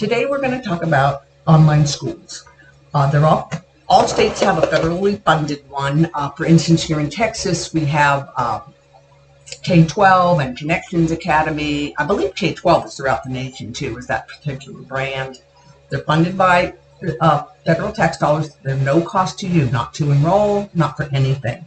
Today we're going to talk about online schools. They're all states have a federally funded one. For instance, here in Texas, we have K-12 and Connections Academy. I believe K-12 is throughout the nation too, is that particular brand. They're funded by federal tax dollars. They're no cost to you, not to enroll, not for anything.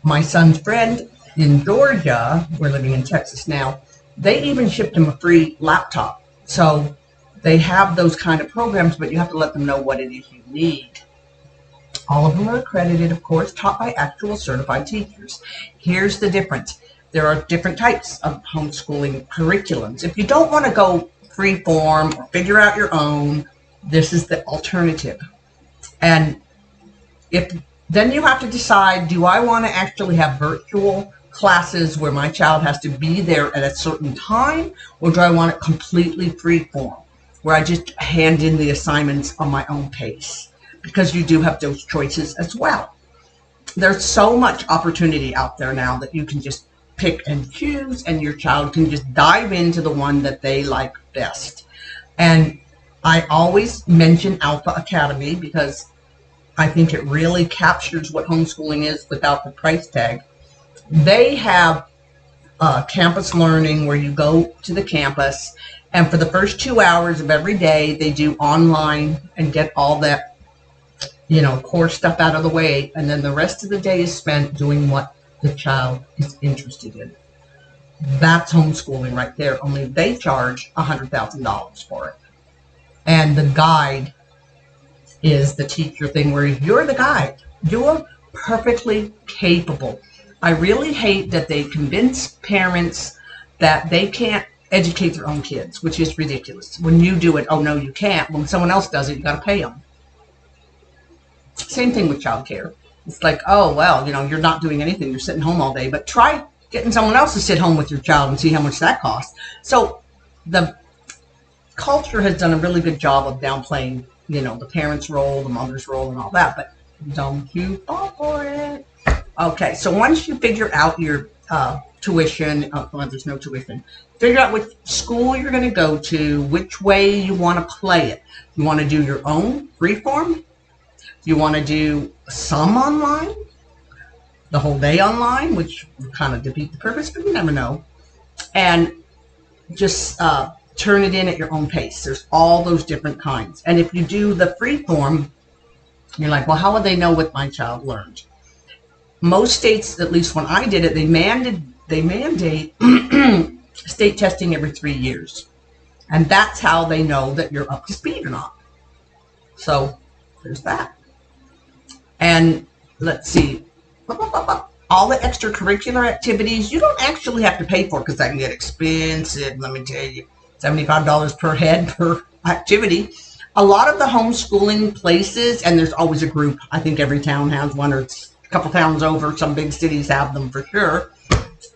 My son's friend in Georgia, we're living in Texas now, they even shipped him a free laptop. So they have those kind of programs, but you have to let them know what it is you need. All of them are accredited, of course, taught by actual certified teachers. Here's the difference. There are different types of homeschooling curriculums. If you don't want to go free form or figure out your own, this is the alternative. And then you have to decide, do I want to actually have virtual classes where my child has to be there at a certain time, or do I want it completely free form, where I just hand in the assignments on my own pace? Because you do have those choices as well. There's so much opportunity out there now that you can just pick and choose, and your child can just dive into the one that they like best. And I always mention Alpha Academy because I think it really captures what homeschooling is without the price tag. They have campus learning where you go to the campus, and for the first 2 hours of every day, they do online and get all that, core stuff out of the way. And then the rest of the day is spent doing what the child is interested in. That's homeschooling right there. Only they charge $100,000 for it. And the guide is the teacher thing where you're the guide. You're perfectly capable. I really hate that they convince parents that they can't educate their own kids, which is ridiculous. When you do it, oh no, you can't. When someone else does it, you got to pay them. Same thing with childcare. It's like, oh, well, you're not doing anything. You're sitting home all day. But try getting someone else to sit home with your child and see how much that costs. So the culture has done a really good job of downplaying, the parents' role, the mother's role, and all that. But don't you fall for it. Okay, so once you figure out your tuition, well, there's no tuition, figure out which school you're going to go to, which way you want to play it. You want to do your own freeform? You want to do some online, the whole day online, which would kind of defeat the purpose, but you never know. And just turn it in at your own pace. There's all those different kinds. And if you do the freeform, you're like, well, how would they know what my child learned? Most states, at least when I did it, they mandate state testing every 3 years. And that's how they know that you're up to speed or not. So there's that. And let's see, all the extracurricular activities, you don't actually have to pay for because that can get expensive. Let me tell you, $75 per head per activity. A lot of the homeschooling places, and there's always a group, I think every town has one, or it's a couple towns over, some big cities have them for sure.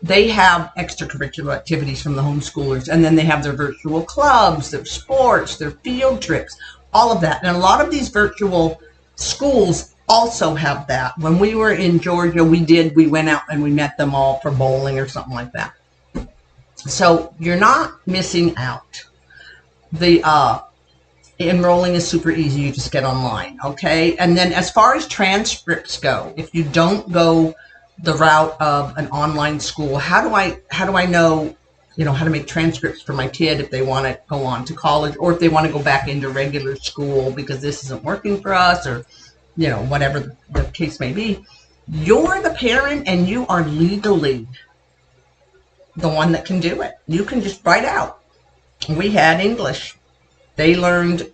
They have extracurricular activities from the homeschoolers, and then they have their virtual clubs, their sports, their field trips, all of that. And a lot of these virtual schools also have that. When we were in Georgia, we went out and we met them all for bowling or something like that. So you're not missing out. The enrolling is super easy. You just get online, okay? And then as far as transcripts go, if you don't go the route of an online school, how do I know, how to make transcripts for my kid if they want to go on to college, or if they want to go back into regular school because this isn't working for us, or whatever the case may be. You're the parent and you are legally the one that can do it. You can just write out. We had English. They learned,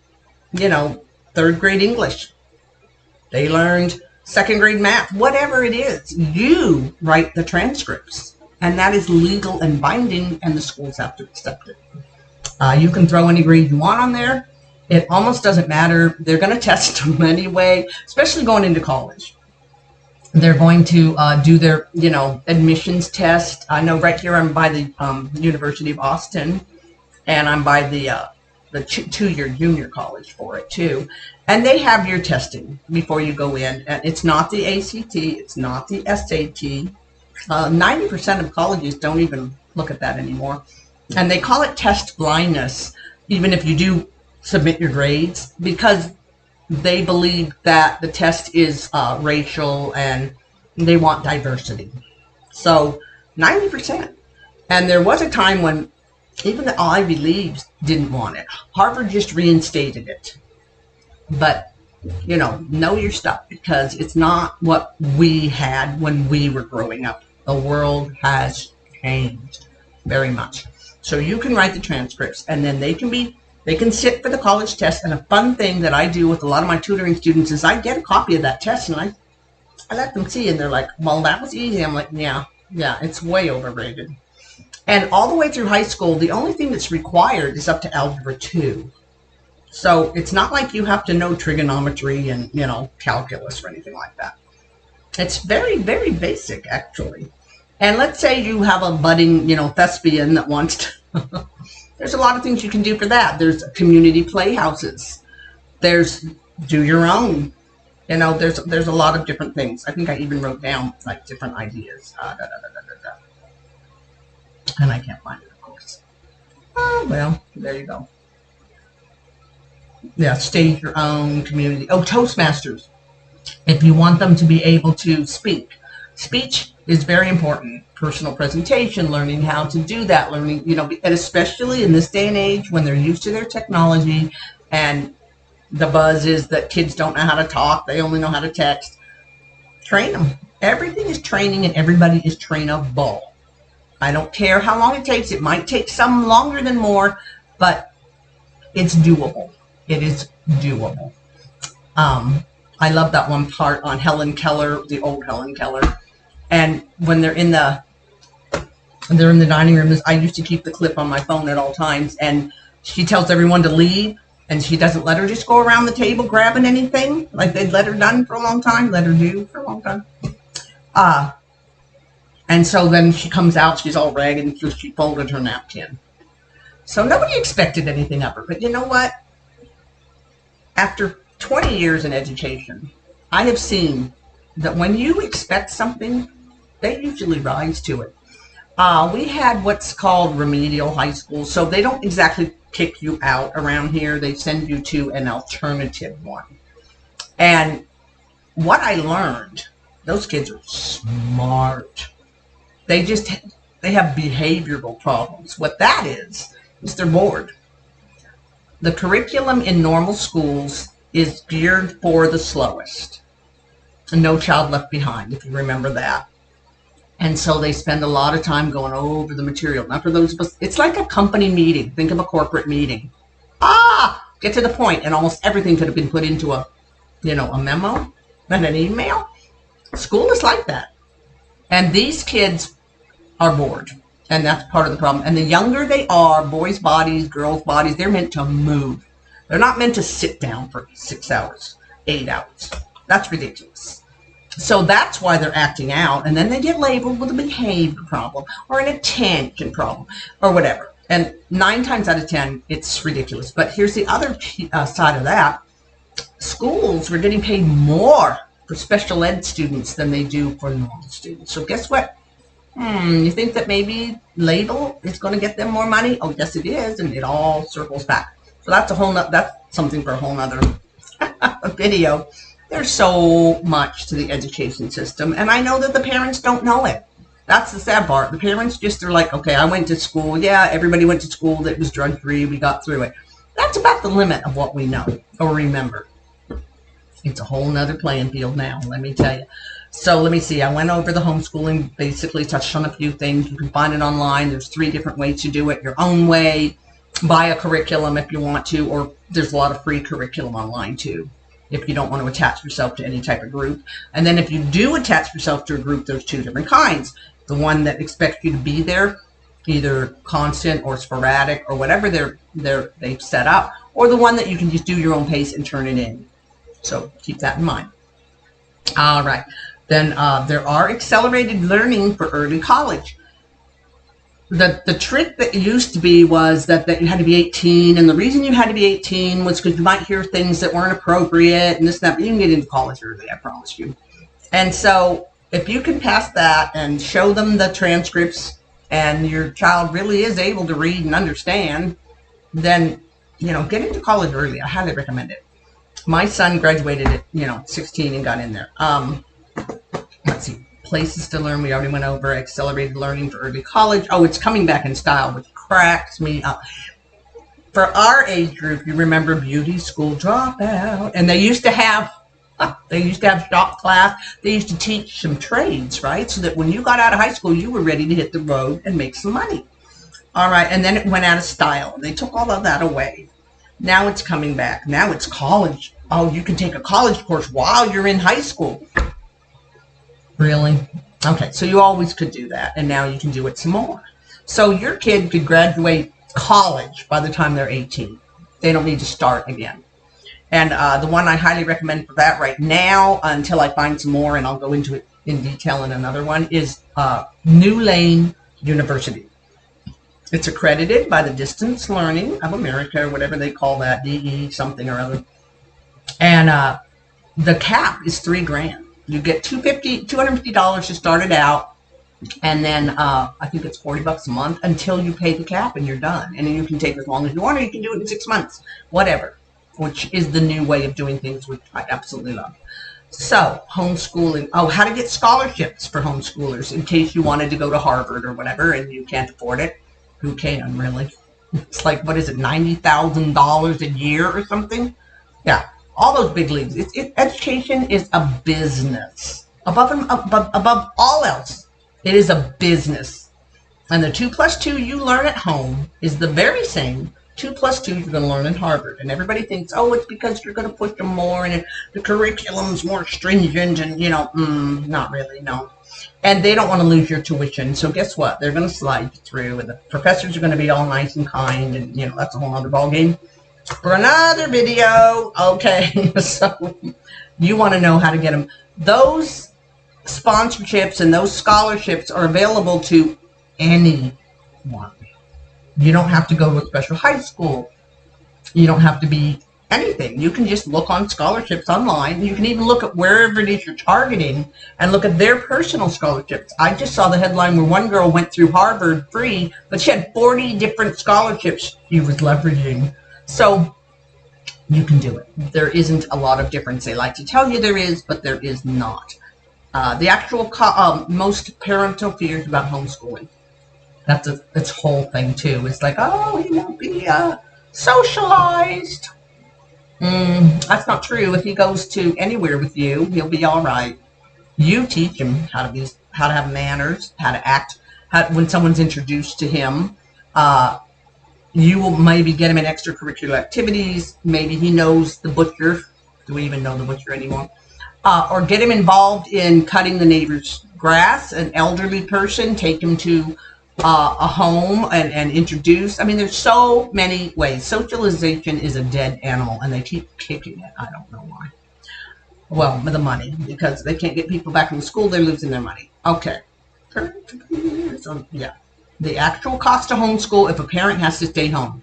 3rd grade English. They learned 2nd grade math. Whatever it is, you write the transcripts. And that is legal and binding, and the schools have to accept it. You can throw any grade you want on there. It almost doesn't matter. They're going to test them anyway, especially going into college. They're going to do their, admissions test. I know right here I'm by the University of Austin, and I'm by the 2-year junior college for it too. And they have your testing before you go in. And it's not the ACT. It's not the SAT. 90% of colleges don't even look at that anymore. And they call it test blindness, even if you do submit your grades because they believe that the test is racial and they want diversity. So 90%. And there was a time when even the Ivy Leagues didn't want it. Harvard just reinstated it. But, you know your stuff because it's not what we had when we were growing up. The world has changed very much. So you can write the transcripts and then they can sit for the college test. And a fun thing that I do with a lot of my tutoring students is I get a copy of that test and I let them see, and they're like, well, that was easy. I'm like, yeah, it's way overrated. And all the way through high school, the only thing that's required is up to Algebra 2. So it's not like you have to know trigonometry and, calculus or anything like that. It's very, very basic, actually. And let's say you have a budding, thespian that wants to... There's a lot of things you can do for that. There's community playhouses. There's do your own. There's a lot of different things. I think I even wrote down like different ideas. And I can't find it, of course. Oh, well, there you go. Yeah, stage your own community. Oh, Toastmasters. If you want them to be able to speak. Speech is very important. Personal presentation, learning how to do that, learning, and especially in this day and age when they're used to their technology and the buzz is that kids don't know how to talk. They only know how to text. Train them. Everything is training and everybody is trainable. I don't care how long it takes. It might take some longer than more, but it's doable. It is doable. I love that one part on Helen Keller, the old Helen Keller. And when they're in the dining room, I used to keep the clip on my phone at all times, and she tells everyone to leave, and she doesn't let her just go around the table grabbing anything like they'd let her do for a long time. And so then she comes out, she's all ragged, and so she folded her napkin. So nobody expected anything of her. But you know what? After 20 years in education, I have seen that when you expect something, they usually rise to it. We had what's called remedial high school, so they don't exactly kick you out around here. They send you to an alternative one. And what I learned, those kids are smart. They have behavioral problems. What that is they're bored. The curriculum in normal schools is geared for the slowest. No Child Left Behind, if you remember that. And so they spend a lot of time going over the material. Now for those of us, it's like a company meeting. Think of a corporate meeting. Get to the point. And almost everything could have been put into a memo and an email. School is like that. And these kids are bored. And that's part of the problem. And the younger they are, boys' bodies, girls' bodies, they're meant to move. They're not meant to sit down for 6 hours, 8 hours. That's ridiculous. So that's why they're acting out. And then they get labeled with a behavior problem or an attention problem or whatever. And 9 times out of 10, it's ridiculous. But here's the other side of that. Schools were getting paid more for special ed students than they do for normal students. So guess what? You think that maybe label is going to get them more money? Oh, yes, it is. And it all circles back. So that's something for a whole nother video. There's so much to the education system. And I know that the parents don't know it. That's the sad part. The parents just are like, okay, I went to school. Yeah, everybody went to school that was drug-free. We got through it. That's about the limit of what we know or remember. It's a whole nother playing field now, let me tell you. So let me see. I went over the homeschooling, basically touched on a few things. You can find it online. There's 3 different ways to do it. Your own way, buy a curriculum if you want to, or there's a lot of free curriculum online too, if you don't want to attach yourself to any type of group. And then if you do attach yourself to a group, there's 2 different kinds. The one that expects you to be there, either constant or sporadic or whatever they've set up, or the one that you can just do your own pace and turn it in. So keep that in mind. All right. Then there are accelerated learning for early college. The trick that used to be was that you had to be 18, and the reason you had to be 18 was because you might hear things that weren't appropriate and this, that, but you can get into college early, I promise you. And so if you can pass that and show them the transcripts and your child really is able to read and understand, then get into college early. I highly recommend it. My son graduated at 16 and got in there. Let's see, places to learn. We already went over accelerated learning for early college. Oh, it's coming back in style, which cracks me up. For our age group, you remember beauty school dropout, and they used to have shop class. They used to teach some trades, right? So that when you got out of high school, you were ready to hit the road and make some money. All right, and then it went out of style. They took all of that away. Now it's coming back. Now it's college. Oh, you can take a college course while you're in high school. Really? Okay, so you always could do that, and now you can do it some more. So your kid could graduate college by the time they're 18. They don't need to start again. And the one I highly recommend for that right now, until I find some more, and I'll go into it in detail in another one, is New Lane University. It's accredited by the Distance Learning of America, or whatever they call that, DE something or other. And the cap is $3,000. You get $250 to start it out, and then I think it's $40 a month until you pay the cap, and you're done. And then you can take as long as you want, or you can do it in 6 months, whatever, which is the new way of doing things, which I absolutely love. So, homeschooling. Oh, how to get scholarships for homeschoolers in case you wanted to go to Harvard or whatever, and you can't afford it. Who can, really? It's like, what is it, $90,000 a year or something? Yeah, all those big leagues. Education is a business. Above all else, it is a business. And the 2 + 2 you learn at home is the very same 2 + 2 you're going to learn in Harvard. And everybody thinks, oh, it's because you're going to push them more and the curriculum's more stringent and, not really, no. And they don't want to lose your tuition. So guess what? They're going to slide you through, and the professors are going to be all nice and kind, and, that's a whole other ballgame for another video. Okay, so you want to know how to get them. Those sponsorships and those scholarships are available to anyone. You don't have to go to a special high school. You don't have to be anything. You can just look on scholarships online. You can even look at wherever it is you're targeting and look at their personal scholarships. I just saw the headline where one girl went through Harvard free, but she had 40 different scholarships she was leveraging. So you can do it. There isn't a lot of difference. They like to tell you there is, but there is not. The actual most parental fears about homeschooling. That's its whole thing too. It's like, oh, he won't be socialized. That's not true. If he goes to anywhere with you, he'll be all right. You teach him how to have manners, how to act, when someone's introduced to him. You will maybe get him in extracurricular activities. Maybe he knows the butcher. Do we even know the butcher anymore? Or get him involved in cutting the neighbor's grass. An elderly person, take him to a home and introduce. I mean, there's so many ways. Socialization is a dead animal, and they keep kicking it. I don't know why. Well, with the money, because they can't get people back in school, they're losing their money. Okay. So, yeah. The actual cost to homeschool if a parent has to stay home.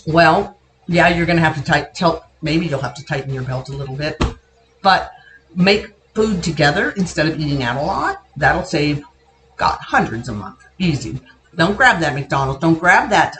Well, yeah, you're going to have to maybe you'll have to tighten your belt a little bit, but make food together instead of eating out a lot. That'll save hundreds a month. Easy. Don't grab that McDonald's. Don't grab that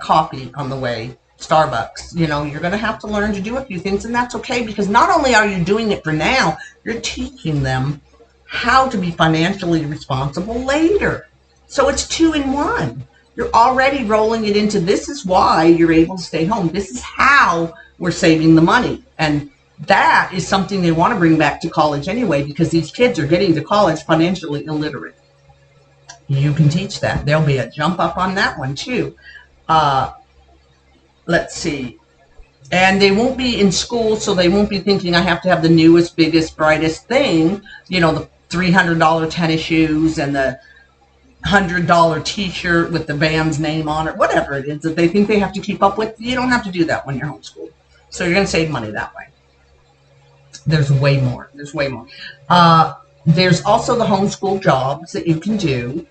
coffee on the way. Starbucks. You're going to have to learn to do a few things, and that's okay, because not only are you doing it for now, you're teaching them how to be financially responsible later. So it's 2 in 1. You're already rolling it into, this is why you're able to stay home. This is how we're saving the money. And that is something they want to bring back to college anyway, because these kids are getting to college financially illiterate. You can teach that. There'll be a jump up on that one too. Let's see. And they won't be in school, so they won't be thinking I have to have the newest, biggest, brightest thing. The $300 tennis shoes and the $100 t-shirt with the band's name on it, whatever it is that they think they have to keep up with. You don't have to do that when you're homeschooled. So you're going to save money that way. There's way more. There's way more. There's also the homeschool jobs that you can do.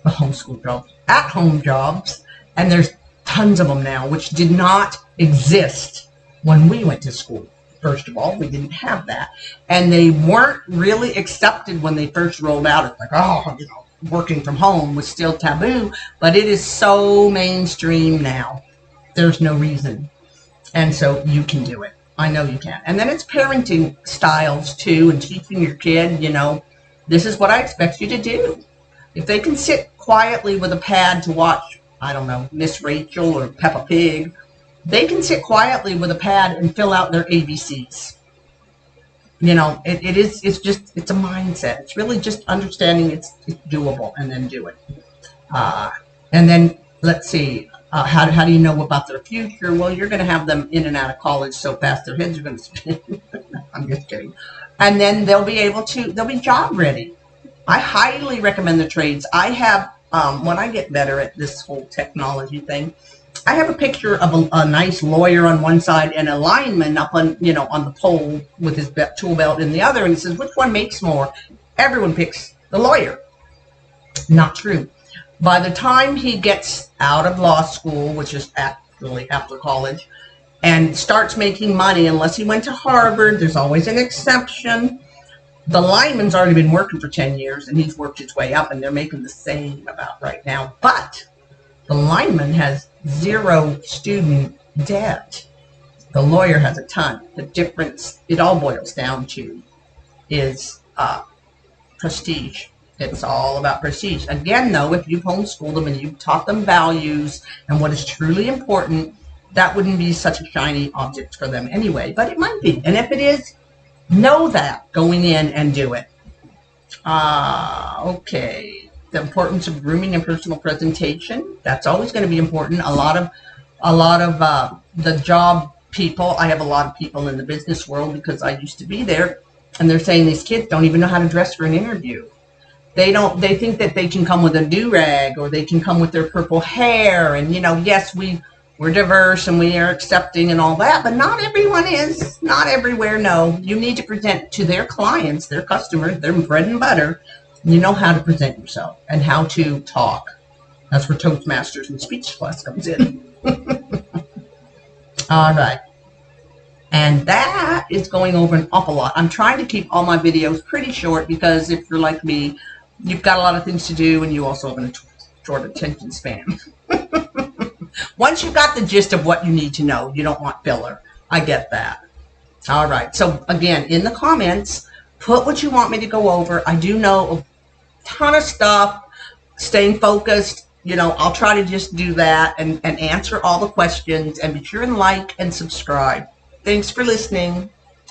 The homeschool jobs. At-home jobs. And there's tons of them now, which did not exist when we went to school. First of all, we didn't have that. And they weren't really accepted when they first rolled out. It's like, working from home was still taboo, but it is so mainstream now. There's no reason. And so you can do it. I know you can. And then it's parenting styles too, and teaching your kid, this is what I expect you to do. If they can sit quietly with a pad to watch, I don't know, Miss Rachel or Peppa Pig, they can sit quietly with a pad and fill out their ABCs. It's a mindset. It's really just understanding it's doable, and then do it. And then let's see, how do you know about their future? Well, you're going to have them in and out of college so fast their heads are going to spin. I'm just kidding. And then they'll be job ready. I highly recommend the trades. I have, when I get better at this whole technology thing, I have a picture of a nice lawyer on one side and a lineman up on the pole with his tool belt in the other. And he says, which one makes more? Everyone picks the lawyer. Not true. By the time he gets out of law school, which is actually after college, and starts making money, unless he went to Harvard, there's always an exception. The lineman's already been working for 10 years, and he's worked his way up, and they're making the same about right now. But the lineman has 0 student debt. The lawyer has a ton. The difference, it all boils down to, is prestige. It's all about prestige. Again, though, if you've homeschooled them and you've taught them values and what is truly important, that wouldn't be such a shiny object for them anyway. But it might be. And if it is, know that going in and do it. Okay. The importance of grooming and personal presentation. That's always going to be important. A lot of the job people, I have a lot of people in the business world because I used to be there, and they're saying these kids don't even know how to dress for an interview. They think that they can come with a do-rag, or they can come with their purple hair, and yes, we're diverse and we are accepting and all that, but not everyone is. Not everywhere, no. You need to present to their clients, their customers, their bread and butter. You know how to present yourself and how to talk. That's where Toastmasters and speech class comes in. All right. And that is going over an awful lot. I'm trying to keep all my videos pretty short because if you're like me, you've got a lot of things to do and you also have a short attention span. Once you've got the gist of what you need to know, you don't want filler. I get that. All right. So again, in the comments, put what you want me to go over. I do know a ton of stuff. Staying focused. I'll try to just do that and answer all the questions. And be sure and like and subscribe. Thanks for listening.